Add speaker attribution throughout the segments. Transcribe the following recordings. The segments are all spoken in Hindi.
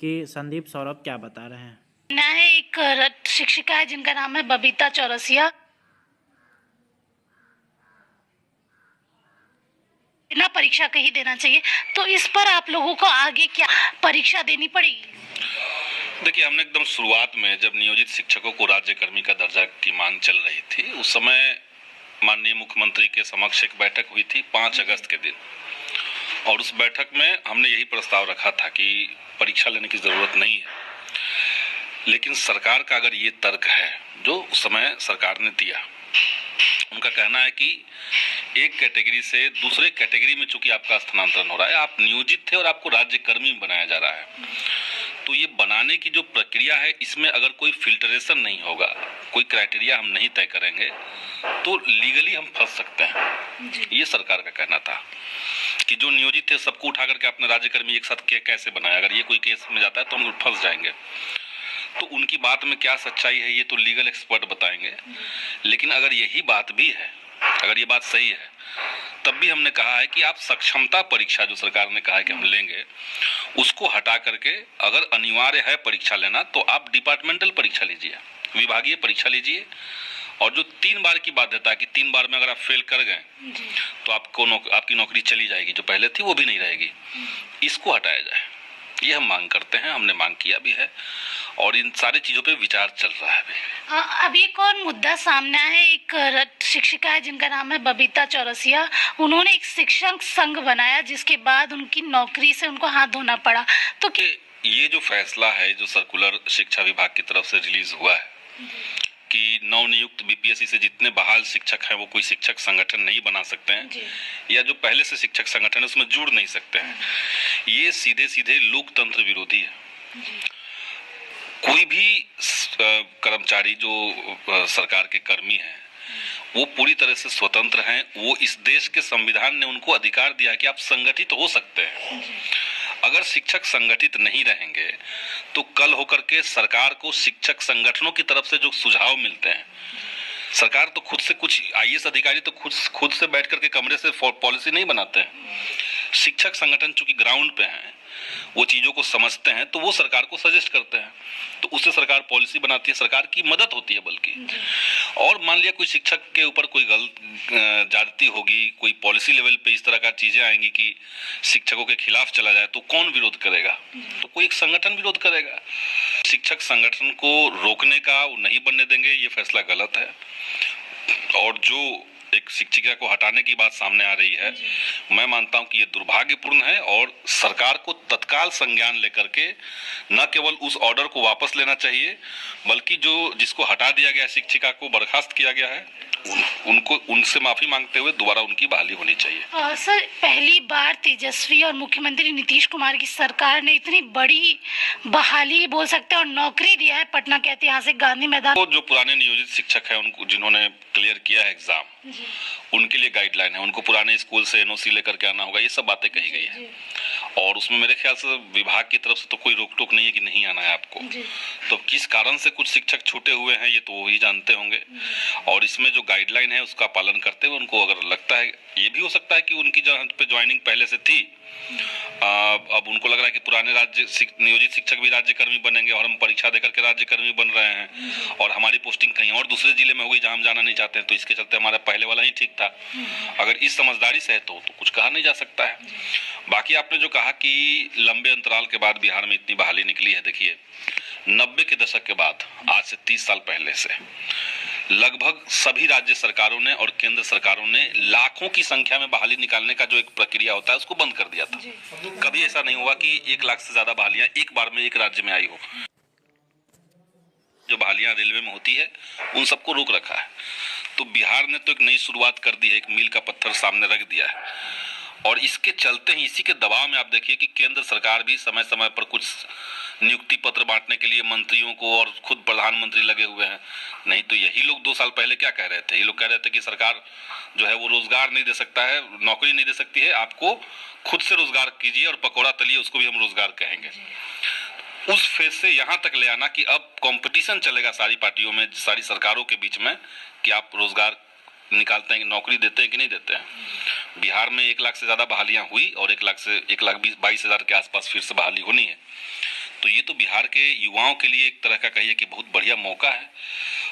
Speaker 1: कि संदीप सौरभ क्या बता रहे हैं।
Speaker 2: न्याय एक शिक्षिका है जिनका नाम है बबीता चौरसिया। बिना परीक्षा के ही देना चाहिए, तो इस पर आप लोगों को आगे क्या परीक्षा देनी पड़ेगी?
Speaker 3: देखिए, हमने एकदम शुरुआत में जब नियोजित शिक्षकों को राज्यकर्मी का दर्जा की मांग चल रही थी, उस समय माननीय मुख्यमंत्री के समक्ष एक बैठक हुई थी 5 अगस्त के दिन, और उस बैठक में हमने यही प्रस्ताव रखा था कि परीक्षा लेने की जरूरत नहीं है। लेकिन सरकार का अगर ये तर्क है जो उस समय सरकार ने दिया, उनका कहना है कि एक कैटेगरी से दूसरे कैटेगरी में चूंकि आपका स्थानांतरण हो रहा है, आप नियोजित थे और आपको राज्यकर्मी बनाया जा रहा है, तो ये बनाने की जो प्रक्रिया है इसमें अगर कोई फिल्टरेशन नहीं होगा, कोई क्राइटेरिया हम नहीं तय करेंगे, तो लीगली हम फंस सकते हैं। ये सरकार का कहना था कि जो नियोजित थे सबको उठा करके अपने राज्यकर्मी एक साथ कैसे बनाया, अगर ये कोई केस में जाता है तो हम फंस जाएंगे। तो उनकी बात में क्या सच्चाई है ये तो लीगल एक्सपर्ट बताएंगे। लेकिन अगर यही बात भी है, अगर ये बात सही है, तब भी हमने कहा है कि आप सक्षमता परीक्षा जो सरकार ने कहा है कि हम लेंगे, उसको हटा करके अगर अनिवार्य है परीक्षा लेना तो आप डिपार्टमेंटल परीक्षा लीजिए, विभागीय परीक्षा लीजिए, और जो 3 बार की बाध्यता है कि 3 बार में अगर आप फेल कर गए तो आपकी नौकरी चली जाएगी, जो पहले थी वो भी नहीं रहेगी, इसको हटाया जाए। ये हम मांग करते हैं, हमने मांग किया भी है और इन सारी चीजों पे विचार चल रहा है अभी।
Speaker 2: अभी कौन मुद्दा सामने आया है? एक शिक्षिका है जिनका नाम है बबीता चौरसिया, उन्होंने एक शिक्षक संघ बनाया जिसके बाद उनकी नौकरी से उनको हाथ धोना पड़ा। तो
Speaker 3: ये जो फैसला है जो सर्कुलर शिक्षा विभाग की तरफ से रिलीज हुआ है कि नवनियुक्त बीपीएससी से जितने बहाल शिक्षक हैं वो कोई शिक्षक संगठन नहीं बना सकते हैं, या जो पहले से शिक्षक संगठन है उसमें जुड़ नहीं सकते हैं, ये सीधे सीधे लोकतंत्र विरोधी है। कोई भी कर्मचारी जो सरकार के कर्मी हैं वो पूरी तरह से स्वतंत्र हैं। वो इस देश के संविधान ने उनको अधिकार दिया कि आप संगठित हो सकते हैं। अगर शिक्षक संगठित नहीं रहेंगे तो कल होकर के सरकार को शिक्षक संगठनों की तरफ से जो सुझाव मिलते हैं, सरकार तो खुद से कुछ आईएएस अधिकारी तो खुद से बैठ करके कमरे से पॉलिसी नहीं बनाते हैं। शिक्षक संगठन चूंकि ग्राउंड पे हैं, वो चीजों को समझते हैं, तो वो सरकार को सजेस्ट करते हैं, तो उससे सरकार पॉलिसी बनाती है, सरकार की मदद होती है बल्कि। और मान लिया कोई शिक्षक के ऊपर कोई गलत ज्यादती होगी, कोई पॉलिसी लेवल पे इस तरह का चीजें आएंगी कि शिक्षकों के खिलाफ चला जाए, तो कौन विरोध करेगा? तो कोई एक संगठन विरोध करेगा। शिक्षक संगठन को रोकने का वो नहीं बनने देंगे, ये फैसला गलत है। और जो एक शिक्षिका को हटाने की बात सामने आ रही है, मैं मानता हूं कि ये दुर्भाग्यपूर्ण है और सरकार को तत्काल संज्ञान लेकर के न केवल उस ऑर्डर को वापस लेना चाहिए, बल्कि जिसको हटा दिया गया, शिक्षिका को बर्खास्त किया गया है, उनसे माफी मांगते हुए दोबारा उनकी बहाली होनी चाहिए।
Speaker 2: सर, पहली बार तेजस्वी और मुख्यमंत्री नीतीश कुमार की सरकार ने इतनी बड़ी बहाली बोल सकते हैं और नौकरी दिया है पटना के ऐतिहासिक गांधी मैदान।
Speaker 3: तो जो पुराने नियोजित शिक्षक हैं उनको, जिन्होंने क्लियर किया है एग्जाम, उनके लिए गाइडलाइन है, उनको पुराने स्कूल से एनओसी लेकर के आना होगा, ये सब बातें कही गई है। और उसमें मेरे ख्याल से विभाग की तरफ से तो कोई रोक टोक नहीं है कि नहीं आना है आपको। तो किस कारण से कुछ शिक्षक छूटे हुए हैं ये तो वो ही जानते होंगे, और इसमें जो गाइडलाइन है उसका पालन करते हुए उनको अगर लगता है, ये भी हो सकता है कि उनकी जहाँ पे ज्वाइनिंग पहले से थी, अब उनको लग रहा है कि पुराने नियोजित शिक्षक भी राज्यकर्मी बनेंगे और हम परीक्षा देकर के राज्यकर्मी बन रहे हैं और हमारी पोस्टिंग कहीं और दूसरे जिले में होगी जहां हम जाना नहीं चाहते हैं, तो इसके चलते हमारा पहले वाला ही ठीक था। अगर इस समझदारी से है तो कुछ कहा नहीं जा सकता है। बाकी आपने जो कहा कि लंबे अंतराल के बाद बिहार में इतनी बहाली निकली है, देखिए 90 के दशक के बाद, आज से 30 साल पहले से लगभग सभी राज्य सरकारों ने और केंद्र सरकारों ने लाखों की संख्या में बहाली निकालने का जो एक प्रक्रिया होता है उसको बंद कर दिया था। कभी ऐसा नहीं हुआ कि 1 लाख से ज्यादा बहालियां एक बार में एक राज्य में आई हो। जो बहालियां रेलवे में होती है उन सबको रोक रखा है। तो बिहार ने तो एक नई शुरुआत कर दी है, एक मील का पत्थर सामने रख दिया है, और इसके चलते ही, इसी के दबाव में आप देखिए कि केंद्र सरकार भी समय समय पर कुछ नियुक्ति पत्र बांटने के लिए मंत्रियों को, और खुद प्रधानमंत्री लगे हुए हैं। नहीं तो यही लोग 2 साल पहले क्या कह रहे थे? ये लोग कह रहे थे कि सरकार जो है वो रोजगार नहीं दे सकता है, नौकरी नहीं दे सकती है, आपको खुद से रोजगार कीजिए और पकौड़ा तलिए, उसको भी हम रोजगार कहेंगे। उस फेज से यहाँ तक ले आना कि अब कंपटीशन चलेगा सारी पार्टियों में, सारी सरकारों के बीच में, कि आप रोजगार निकालते हैं, नौकरी देते हैं कि नहीं देते हैं। बिहार में 1 लाख से ज्यादा बहालियां हुई और 1 लाख 22 हजार के आसपास फिर से बहाली होनी है। तो ये तो बिहार के युवाओं के लिए एक तरह का कहिए कि बहुत बढ़िया मौका है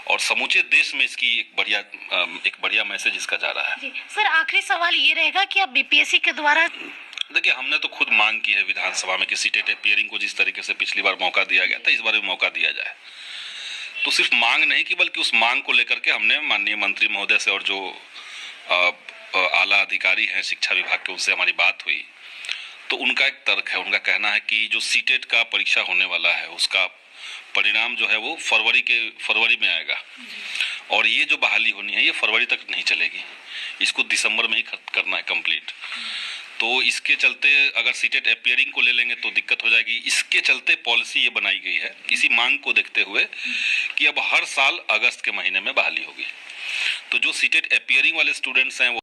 Speaker 3: और समूचे देश में इसकी एक बढ़िया मैसेज इसका जा रहा है।
Speaker 2: जी सर, आखिरी सवाल ये रहेगा कि अब बीपीएससी के द्वारा
Speaker 3: देखिए, हमने तो खुद मांग की है विधानसभा में कि सीटेट अपियरिंग को जिस तरीके से पिछली बार मौका दिया गया था, इस बार भी मौका दिया जाए। तो सिर्फ मांग नहीं की, बल्कि उस मांग को लेकर के हमने माननीय मंत्री महोदय से और जो आला अधिकारी हैं शिक्षा विभाग के, उनसे हमारी बात हुई। तो उनका एक तर्क है, उनका कहना है कि जो सीटेट का परीक्षा होने वाला है उसका परिणाम जो है वो फरवरी में आएगा और ये जो बहाली होनी है ये फरवरी तक नहीं चलेगी, इसको दिसंबर में ही करना है कंप्लीट। तो इसके चलते अगर सीटेट अपियरिंग को ले लेंगे तो दिक्कत हो जाएगी। इसके चलते पॉलिसी ये बनाई गई है, इसी मांग को देखते हुए कि अब हर साल अगस्त के महीने में बहाली होगी। तो जो सीटेट अपियरिंग वाले स्टूडेंट्स हैं वो